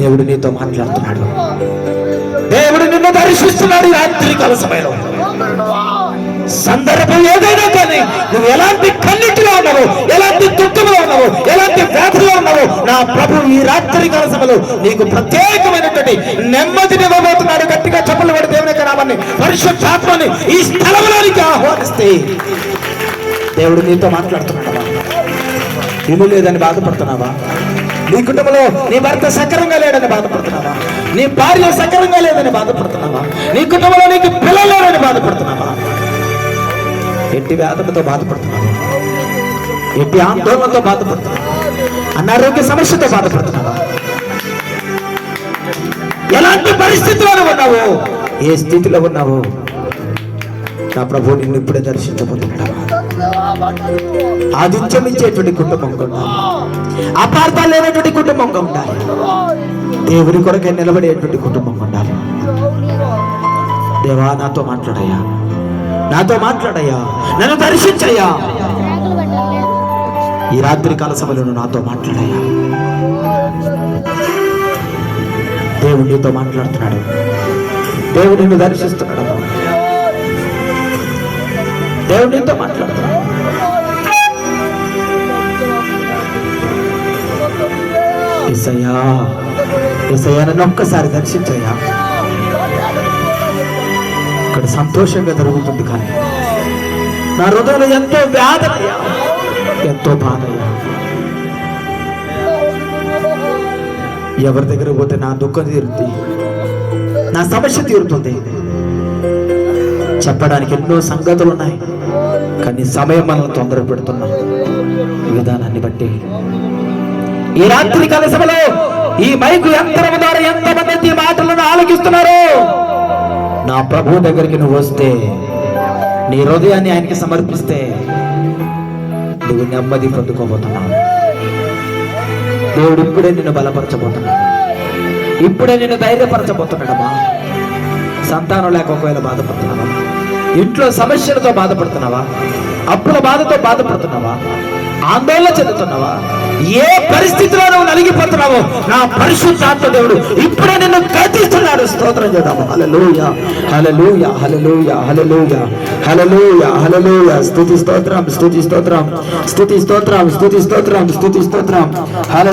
దేవుడు నీతో మాట్లాడుతున్నాడు. దేవుడు నిన్ను దర్శిస్తున్నాడు. ఈ రాత్రి కాల సమయంలో సందర్భం ఏదైనా కానీ నువ్వు ఎలాంటి కన్నిటిలో ఉన్నావు, ఎలాంటి దుఃఖంలో ఉన్నావు, ఎలాంటి వ్యాధిలో ఉన్నావు, నా ప్రభు ఈ రాత్రి కాల సమయంలో నీకు ప్రత్యేకమైనటువంటి నెమ్మదిని ఇవ్వబోతున్నాడు. గట్టిగా చప్పట్లు పడి దేవుని యొక్క నామాన్ని, పరిశుద్ధాత్మని ఈ స్థలంలోనికి ఆహ్వానిస్తే దేవుడు నీతో మాట్లాడుతున్నాడు. ఇల్లు లేదని బాధపడుతున్నావా? నీ కుటుంబంలో నీ భర్త సక్రమంగా లేడని బాధపడుతున్నావా? నీ భార్య సక్రమంగా లేదని బాధపడుతున్నావా? నీ కుటుంబంలో నీకు పిల్లలు లేదని బాధపడుతున్నావా? ఎట్టి వ్యాధులతో బాధపడుతున్నావా? ఎట్టి ఆందోళనతో బాధపడుతున్నావా? అనారోగ్య సమస్యతో బాధపడుతున్నావా? ఎలాంటి పరిస్థితుల్లో ఉన్నావో, ఏ స్థితిలో ఉన్నావో, నా ప్రభు నిన్ను ఇప్పుడే దర్శించబోతున్నాడు. ఆదిత్యం ఇచ్చేటువంటి కుటుంబంగా ఉండాలి, అపార్థాలు లేనటువంటి కుటుంబంగా ఉండాలి, దేవుని కొరకే నిలబడేటువంటి కుటుంబంగా ఉండాలి. దేవా, నాతో మాట్లాడయ్యా, నాతో మాట్లాడయ్యా, నన్ను దర్శించయ్యా. ఈ రాత్రి కాల సమయంలో నాతో మాట్లాడయ్యా. దేవుడు నీతో మాట్లాడుతున్నాడు. దేవుడు నిన్ను దర్శిస్తున్నాడు. దేవుడు నీతో మాట్లాడుతున్నాడు. యేసయ్యా, యేసయ్యా, నన్ను ఒక్కసారి దర్శించయ్యా. ఇక్కడ సంతోషంగా జరుగుతుంది, కానీ నా హృదయంలో ఎంతో వేదనయ్యా, ఎంతో బాధయ్యా. ఎవరి దగ్గర పోతే నా దుఃఖం తీరుతుంది, నా సమస్య తీరుతుంది. చెప్పడానికి ఎన్నో సంగతులు ఉన్నాయి, కానీ సమయం మనల్ని తొందర పెడుతున్నాం. విధానాన్ని బట్టి ఈ రాత్రి కాల సభలో ఈ మైకు యంత్రం ద్వారా ఎంతమంది ఈ మాటలను ఆలకిస్తున్నారు. నా ప్రభు దగ్గరికి నువ్వు వస్తే, నీ హృదయాన్ని ఆయనకి సమర్పిస్తే, నువ్వు నెమ్మది పొందుకోబోతున్నావు. దేవుడు ఇప్పుడే నిన్ను బలపరచబోతున్నాడు, ఇప్పుడే నిన్ను ధైర్యపరచబోతున్నాడమ్మా. సంతానం లేక ఒకవేళ బాధపడుతున్నావా? ఇంట్లో సమస్యలతో బాధపడుతున్నావా? అప్పుల బాధతో బాధపడుతున్నావా? ఆందోళన చెందుతున్నావా? ఏ పరిస్థితిలో నువ్వు నలిగిపోతున్నావో, నా పరిశుద్ధాత్మ దేవుడు ఇప్పుడే నిన్ను గద్దిస్తున్నాడు. స్తోత్రం చేద్దాము. హల్లెలూయా, హల్లెలూయా, హల్లెలూయా, హల్లెలూయా, హల్లెలూయా, హల్లెలూయా. స్తుతి స్తోత్రం, స్తుతి స్తోత్రం, స్తుతి స్తోత్రం, స్తుతి స్తోత్రం, స్తుతి స్తోత్రం.